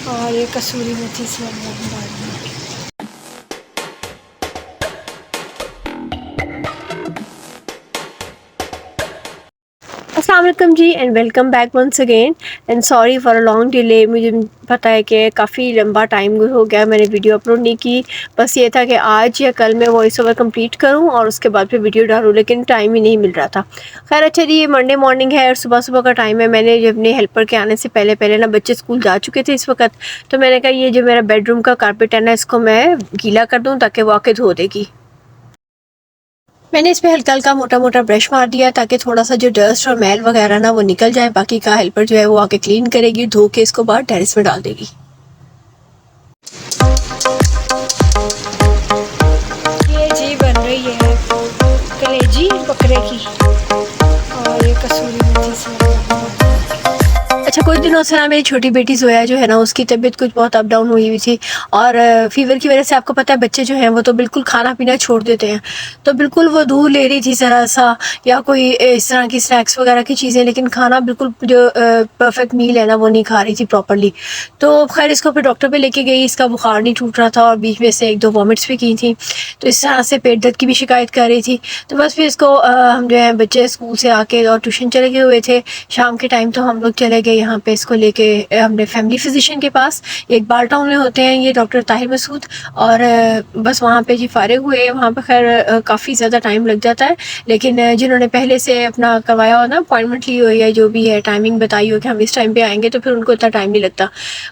और ये कसूरी मेथी से हम लोग डालेंगे। अस्सलाम वालेकुम जी and welcome back once again and sorry for a long delay. मुझे पता है कि काफ़ी लंबा टाइम हो गया मैंने वीडियो अपलोड नहीं की। बस ये था कि आज या कल मैं वॉइस ओवर कंप्लीट करूं और उसके बाद फिर वीडियो डालूं, लेकिन टाइम ही नहीं मिल रहा था। खैर अच्छा जी, ये मंडे मॉर्निंग है और सुबह सुबह का टाइम है। मैंने जब अपने हेल्पर के आने से पहले पहले ना बच्चे स्कूल जा चुके थे इस वक्त, तो मैंने कहा ये जो मेरा बेडरूम का कारपेट है ना, इसको मैं गीला कर दूँ ताकि वो आके धो देगी। मैंने इस पे हल्का हल्का मोटा मोटा ब्रश मार दिया ताकि थोड़ा सा जो डस्ट और मैल वगैरह ना वो निकल जाए। बाकी का हेल्पर जो है वो आके क्लीन करेगी, धो के इसको बाहर टेरेस में डाल देगी। ये जी बन रही है कलेजी बकरे की और ये कसूरी मेथी से। अच्छा, कुछ दिनों से ना मेरी छोटी बेटी जोया जो है ना, उसकी तबीयत कुछ बहुत अप डाउन हुई थी और फीवर की वजह से आपको पता है बच्चे जो हैं वो तो बिल्कुल खाना पीना छोड़ देते हैं। तो बिल्कुल वो दूध ले रही थी ज़रा सा या कोई इस तरह की स्नैक्स वगैरह की चीज़ें, लेकिन खाना बिल्कुल जो परफेक्ट मील है ना वो नहीं खा रही थी प्रॉपरली। तो खैर इसको फिर डॉक्टर पे लेके गई, इसका बुखार नहीं टूट रहा था और बीच में से एक दो वॉमिट्स भी की थी। तो इस तरह से पेट दर्द की भी शिकायत कर रही थी। तो बस फिर इसको हम जो है बच्चे स्कूल से आके और ट्यूशन चले गए हुए थे शाम के टाइम, तो हम लोग चले गए यहाँ पे इसको लेके हमने फैमिली फिजिशियन के पास। एक बाल टाउन में होते हैं ये डॉक्टर ताहिर मसूद, और बस वहाँ पे जी फारिग हुए। वहाँ पे खैर काफ़ी ज़्यादा टाइम लग जाता है, लेकिन जिन्होंने पहले से अपना करवाया हो ना, अपॉइंटमेंट ली हो या जो भी है टाइमिंग बताई हो कि हम इस टाइम पे आएंगे, तो फिर उनको इतना टाइम नहीं लगता।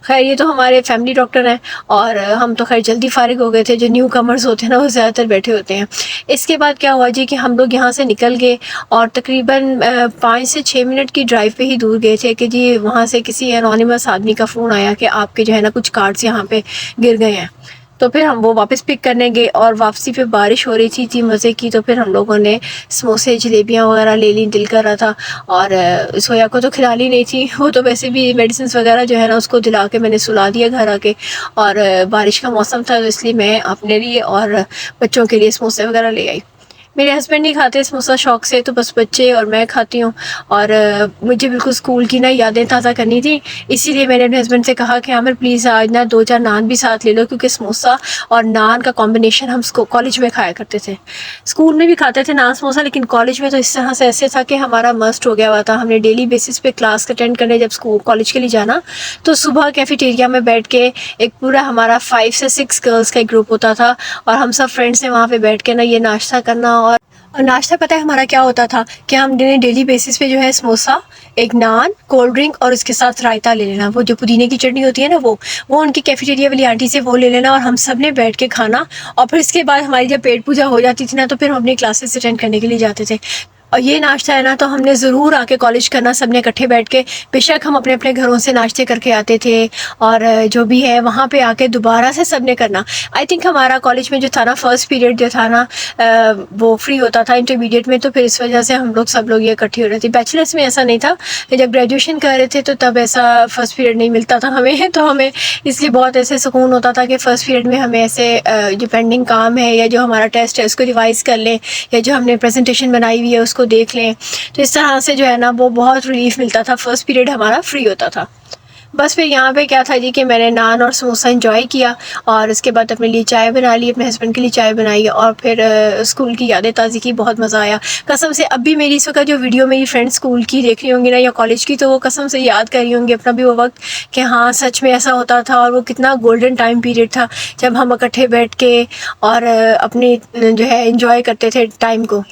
खैर ये तो हमारे फैमिली डॉक्टर हैं और हम तो खैर जल्दी फारिग हो गए थे। जो न्यू कमर्स होते हैं ना वो ज़्यादातर बैठे होते हैं। इसके बाद क्या हुआ जी कि हम लोग यहाँ से निकल गए और तकरीबन 5 से 6 मिनट की ड्राइव पे ही दूर गए थे कि जी वहाँ से किसी एनोनिमस आदमी का फ़ोन आया कि आपके जो है ना कुछ कार्ड्स यहाँ पे गिर गए हैं। तो फिर हम वो वापस पिक करने गए और वापसी पे बारिश हो रही थी मज़े की। तो फिर हम लोगों ने समोसे जलेबियाँ वगैरह ले ली, दिल कर रहा था। और सोया को तो खिला ली नहीं थी, वो तो वैसे भी मेडिसिन वगैरह जो है ना उसको दिला के मैंने सुला दिया घर आके। और बारिश का मौसम था तो इसलिए मैं अपने लिए और बच्चों के लिए समोसे वगैरह ले आई। मेरे हस्बैंड नहीं खाते समोसा शौक से, तो बस बच्चे और मैं खाती हूँ। और मुझे बिल्कुल स्कूल की ना यादें ताज़ा करनी थी, इसीलिए मैंने अपने हस्बैंड से कहा कि आमिर प्लीज़ आज ना 2-4 नान भी साथ ले लो, क्योंकि समोसा और नान का कॉम्बिनेशन हम कॉलेज में खाया करते थे। स्कूल में भी खाते थे नान समोसा, लेकिन कॉलेज में तो इस तरह से ऐसे था कि हमारा मस्ट हो गया हुआ था। हमने डेली बेसिस पे क्लास अटेंड करने जब स्कूल कॉलेज के लिए जाना, तो सुबह कैफेटेरिया में बैठ के एक पूरा हमारा 5 से 6 गर्ल्स का एक ग्रुप होता था और हम सब फ्रेंड्स ने वहाँ पे बैठ के ना ये नाश्ता करना। और नाश्ता पता है हमारा क्या होता था कि हम डेली बेसिस पे जो है समोसा, एक नान, कोल्ड ड्रिंक और उसके साथ रायता ले लेना। वो जो पुदीने की चटनी होती है ना वो उनकी कैफेटेरिया वाली आंटी से वो ले लेना और हम सब ने बैठ के खाना। और फिर इसके बाद हमारी जब पेट पूजा हो जाती थी ना, तो फिर हम अपनी क्लासेस अटेंड करने के लिए जाते थे। और ये नाश्ता है ना तो हमने ज़रूर आके कॉलेज करना, सब ने इकट्ठे बैठ के। बेशक हम अपने अपने घरों से नाश्ते करके आते थे और जो भी है वहाँ पे आके दोबारा से सब ने करना। आई थिंक हमारा कॉलेज में जो था ना फर्स्ट पीरियड जो था ना वो फ्री होता था इंटरमीडिएट में, तो फिर इस वजह से हम लोग सब लोग ये इकट्ठे हो रहे थे। बैचलर्स में ऐसा नहीं था, जब ग्रेजुएशन कर रहे थे तो तब ऐसा फर्स्ट पीरियड नहीं मिलता था हमें, तो हमें इसलिए बहुत ऐसे सुकून होता था कि फ़र्स्ट पीरियड में हमें ऐसे जो पेंडिंग काम है या जो हमारा टेस्ट है उसको रिवाइज़ कर लें, या जो हमने प्रेजेंटेशन बनाई हुई है उसको देख लें। तो इस तरह से जो है ना वो बहुत रिलीफ मिलता था, फर्स्ट पीरियड हमारा फ्री होता था। बस फिर यहाँ पे क्या था जी कि मैंने नान और समोसा इंजॉय किया और उसके बाद अपने लिए चाय बना ली, अपने हस्बैंड के लिए चाय बनाई और फिर स्कूल की यादें ताज़ी की। बहुत मज़ा आया कसम से। अब भी मेरी इस वक्त जो वीडियो मेरी फ्रेंड्स स्कूल की देख रही होंगी ना या कॉलेज की, तो वो कसम से याद कर रही होंगी अपना भी वो वक्त कि हाँ सच में ऐसा होता था और वो कितना गोल्डन टाइम पीरियड था जब हम इकट्ठे बैठ के और अपनी जो है इंजॉय करते थे टाइम को।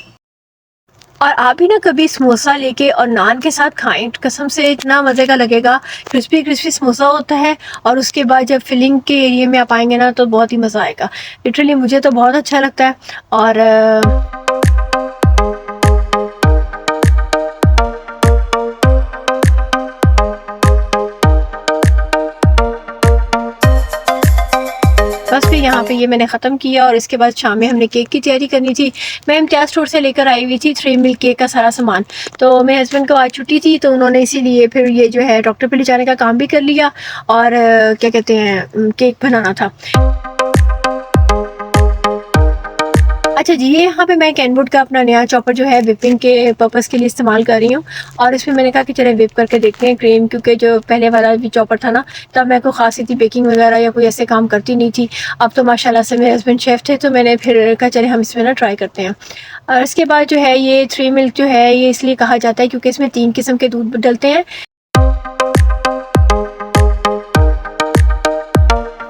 और आप भी ना कभी समोसा लेके और नान के साथ खाएं, कसम से इतना मज़े का लगेगा। क्रिस्पी क्रिस्पी समोसा होता है और उसके बाद जब फिलिंग के एरिया में आप आएंगे ना तो बहुत ही मज़ा आएगा। लिटरली मुझे तो बहुत अच्छा लगता है। और बस फिर यहाँ पे ये मैंने ख़त्म किया और इसके बाद शाम में हमने केक की तैयारी करनी थी। मैं इम्तियाज़ स्टोर से लेकर आई हुई थी 3 मिल्क केक का सारा सामान। तो मेरे हस्बैंड को आज छुट्टी थी तो उन्होंने इसीलिए फिर ये जो है डॉक्टर पे ले जाने का काम भी कर लिया और क्या कहते हैं केक बनाना था। अच्छा जी, ये यहाँ पे मैं कैनवुड का अपना नया चॉपर जो है विपिंग के पर्पज़ के लिए इस्तेमाल कर रही हूँ। और इसमें मैंने कहा कि चले विप करके देखते हैं क्रीम, क्योंकि जो पहले वाला भी चॉपर था ना, तब मैं कोई ख़ास इतनी बेकिंग वगैरह या कोई ऐसे काम करती नहीं थी। अब तो माशाल्लाह से मेरे हस्बैंड शेफ़ थे, तो मैंने फिर कहा चले हम इसमें ना ट्राई करते हैं। और इसके बाद जो है ये 3 मिल्क जो है ये इसलिए कहा जाता है क्योंकि इसमें 3 किस्म के दूध डलते हैं।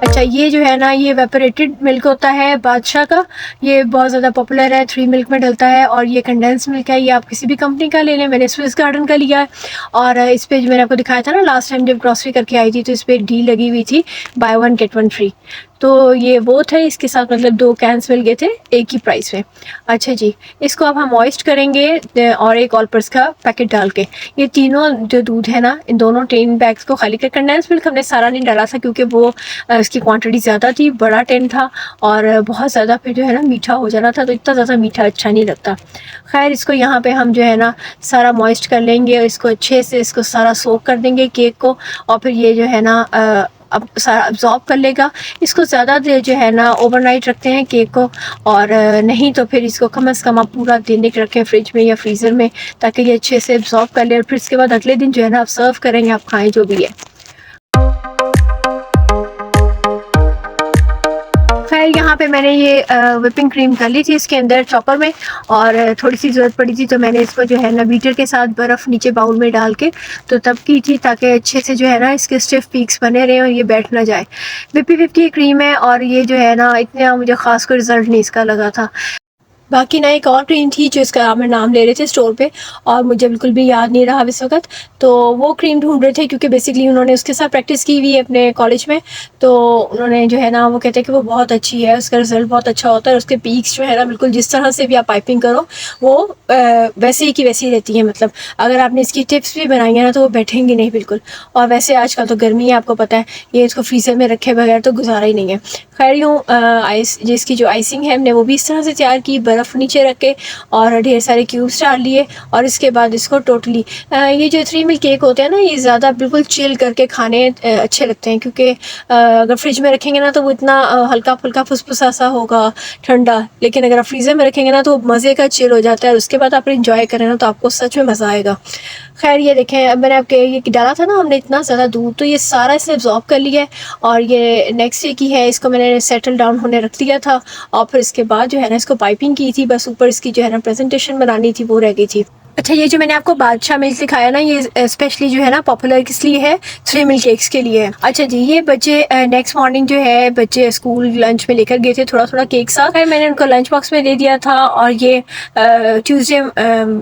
अच्छा, ये जो है ना ये वेपोरेटेड मिल्क होता है बादशाह का, ये बहुत ज़्यादा पॉपुलर है, 3 मिल्क में डलता है। और ये कंडेंस मिल्क है, ये आप किसी भी कंपनी का ले लें, मैंने स्विस गार्डन का लिया है। और इस पे जो मैंने आपको दिखाया था ना लास्ट टाइम जब ग्रॉसरी करके आई थी, तो इस पर डील लगी हुई थी, बाय 1 गेट 1 फ्री। तो ये वो थे, इसके साथ मतलब 2 कैंस मिल गए थे एक ही प्राइस में। अच्छा जी, इसको अब हम मॉइस्ट करेंगे और एक ऑल पर्स का पैकेट डाल के। ये तीनों जो दूध है ना, इन दोनों 10 बैग्स को खाली कर। कंडेंस मिल्क हमने सारा नहीं डाला था क्योंकि वो इसकी क्वांटिटी ज़्यादा थी, बड़ा टिन था और बहुत ज़्यादा फिर जो है ना मीठा हो जाना था, तो इतना ज़्यादा मीठा अच्छा नहीं लगता। खैर, इसको यहाँ पे हम जो है ना सारा मॉइस्ट कर लेंगे और इसको अच्छे से इसको सारा सोक कर देंगे केक को। और फिर ये जो है ना अब सारा अब्जॉर्ब कर लेगा। इसको ज़्यादा देर जो है ना ओवरनाइट रखते हैं केक को, और नहीं तो फिर इसको कम से कम आप पूरा दिन रखें फ्रिज में या फ्रीज़र में, ताकि ये अच्छे से अब्जॉर्ब कर ले। और फिर इसके बाद अगले दिन जो है ना आप सर्व करेंगे, आप खाएं जो भी है। खैर, यहाँ पे मैंने ये व्हिपिंग क्रीम कर ली थी इसके अंदर चॉपर में, और थोड़ी सी ज़रूरत पड़ी थी तो मैंने इसको जो है ना बीटर के साथ बर्फ़ नीचे बाउल में डाल के तो तब की थी, ताकि अच्छे से जो है ना इसके स्टिफ पीक्स बने रहे और ये बैठ ना जाए। व्हिपी विप की क्रीम है और ये जो है ना इतना मुझे ख़ास कोई रिज़ल्ट नहीं इसका लगा था। बाकी ना एक और क्रीम थी जो इसका मैं नाम ले रहे थे स्टोर पे, और मुझे बिल्कुल भी याद नहीं रहा इस वक्त। तो वो क्रीम ढूंढ रहे थे क्योंकि बेसिकली उन्होंने उसके साथ प्रैक्टिस की हुई है अपने कॉलेज में, तो उन्होंने जो है ना वो कहते हैं कि वो बहुत अच्छी है, उसका रिज़ल्ट बहुत अच्छा होता है। उसके पीक्स जो है ना बिल्कुल जिस तरह से भी आप पाइपिंग करो वो वैसे ही की वैसी ही रहती है। मतलब अगर आपने इसकी टिप्स भी बनाई है ना तो वो बैठेंगी नहीं बिल्कुल। और वैसे आजकल तो गर्मी है, आपको पता है, ये इसको फ्रीज़र में रखे बगैर तो गुजारा ही नहीं है। खैर, यूँ आइस जिसकी जो आइसिंग है हमने वो भी इस तरह से तैयार की, बर्फ़ नीचे रख के और ढेर सारे क्यूब्स डाल लिए। और इसके बाद इसको टोटली ये जो 3 मिल्क केक होते हैं ना, ये ज़्यादा बिल्कुल चिल करके खाने अच्छे लगते हैं, क्योंकि अगर फ्रिज में रखेंगे ना तो वो इतना हल्का फुल्का फुसफुसा सा होगा ठंडा, लेकिन अगर आप फ्रीज़र में रखेंगे ना तो मज़े का चिल हो जाता है। उसके बाद आप इंजॉय करें ना तो आपको सच में मज़ा आएगा। खैर, ये देखें, अब मैंने आपके ये डाला था ना हमने इतना ज़्यादा दूध, तो ये सारा इसने अब्जॉर्ब कर लिया है। और ये नेक्स्ट डे की है, इसको मैंने सेटल डाउन होने रख दिया था और फिर इसके बाद जो है ना इसको पाइपिंग की थी, बस ऊपर इसकी जो है ना प्रेजेंटेशन बनानी थी वो रह गई थी। अच्छा, ये जो मैंने आपको बादशाह मिल्क दिखाया ना, ये स्पेशली जो है ना पॉपुलर किस लिए है, 3 मिल्क केक्स के लिए है। अच्छा जी, ये बच्चे नेक्स्ट मॉर्निंग जो है बच्चे स्कूल लंच में लेकर गए थे थोड़ा थोड़ा केक साथ, फिर मैंने उनको लंच बॉक्स में दे दिया था। और ये ट्यूसडे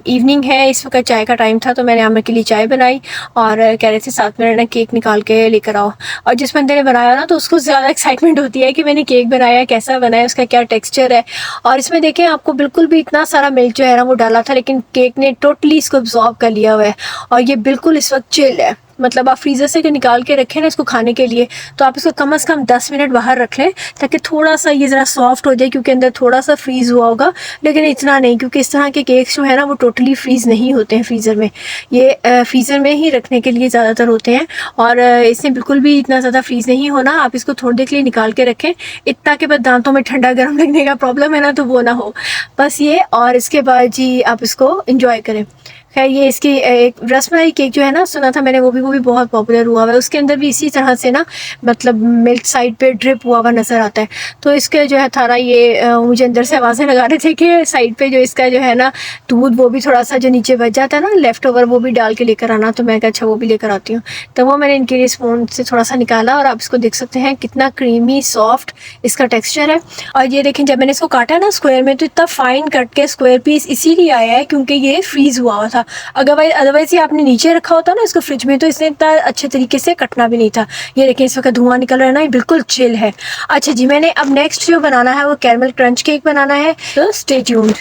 इवनिंग है, इस वक्त चाय का टाइम था, तो मैंने आमिर के लिए चाय बनाई और कह रहे थे साथ में ना केक निकाल के लेकर आओ। और जिस बंदे ने बनाया ना तो उसको ज़्यादा एक्साइटमेंट होती है कि मैंने केक बनाया, कैसा बनाया, उसका क्या टेक्स्चर है। और इसमें देखें, आपको बिल्कुल भी इतना सारा मिल्क जो है ना वो डाला था, लेकिन केक ने टोटली इसको अब्जॉर्ब कर लिया हुआ है और ये बिल्कुल इस वक्त चिल है। मतलब आप फ्रीज़र से निकाल के रखें ना इसको खाने के लिए, तो आप इसको कम से कम 10 मिनट बाहर रख लें ताकि थोड़ा सा ये ज़रा सॉफ्ट हो जाए, क्योंकि अंदर थोड़ा सा फ्रीज़ हुआ होगा, लेकिन इतना नहीं, क्योंकि इस तरह के केक्स जो है ना वो टोटली फ्रीज़ नहीं होते हैं फ्रीज़र में। ये फ्रीज़र में ही रखने के लिए ज़्यादातर होते हैं और इसमें बिल्कुल भी इतना ज़्यादा फ्रीज़ नहीं होना। आप इसको थोड़ी देर के लिए निकाल के रखें, इतना के बाद दांतों में ठंडा गर्म लगने का प्रॉब्लम है ना तो वो ना हो, बस ये। और इसके बाद जी आप इसको इंजॉय करें। खैर, ये इसकी एक रसमलाई केक जो है ना, सुना था मैंने, वो भी बहुत पॉपुलर हुआ हुआ है। उसके अंदर भी इसी तरह से ना मतलब मिल्क साइड पे ड्रिप हुआ हुआ नज़र आता है। तो इसके जो है थारा ये मुझे अंदर से आवाज़ें लगा रहे थे कि साइड पे जो इसका जो है ना दूध वो भी थोड़ा सा जो नीचे बच जाता है ना लेफ़्ट ओवर, वो भी डाल के लेकर आना। तो मैं कहा अच्छा वो भी लेकर आती हूँ। तो वो मैंने इनके लिए स्पून से थोड़ा सा निकाला और आप इसको देख सकते हैं कितना क्रीमी सॉफ्ट इसका टेक्स्चर है। और ये देखें, जब मैंने इसको काटा ना स्क्वायर में, तो इतना फाइन कट के स्क्वायर पीस इसीलिए आया है क्योंकि ये फ्रीज़ हुआ हुआ था। अदरवाइज ये आपने नीचे रखा होता ना इसको फ्रिज में, तो इसने इतना अच्छे तरीके से कटना भी नहीं था। ये देखिए इस वक्त धुआं निकल रहा है ना, ये बिल्कुल चिल है। अच्छा जी, मैंने अब नेक्स्ट जो बनाना है वो कैरमल क्रंच केक बनाना है, तो स्टे ट्यून्ड।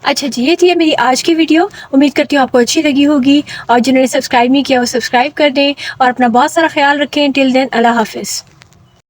अच्छा जी, ये थी मेरी आज की वीडियो। उम्मीद करती हूँ आपको अच्छी लगी होगी, और जिन्होंने सब्सक्राइब नहीं किया वो सब्सक्राइब कर दें और अपना बहुत सारा ख्याल रखें। टिल देन, अल्लाह हाफिज़।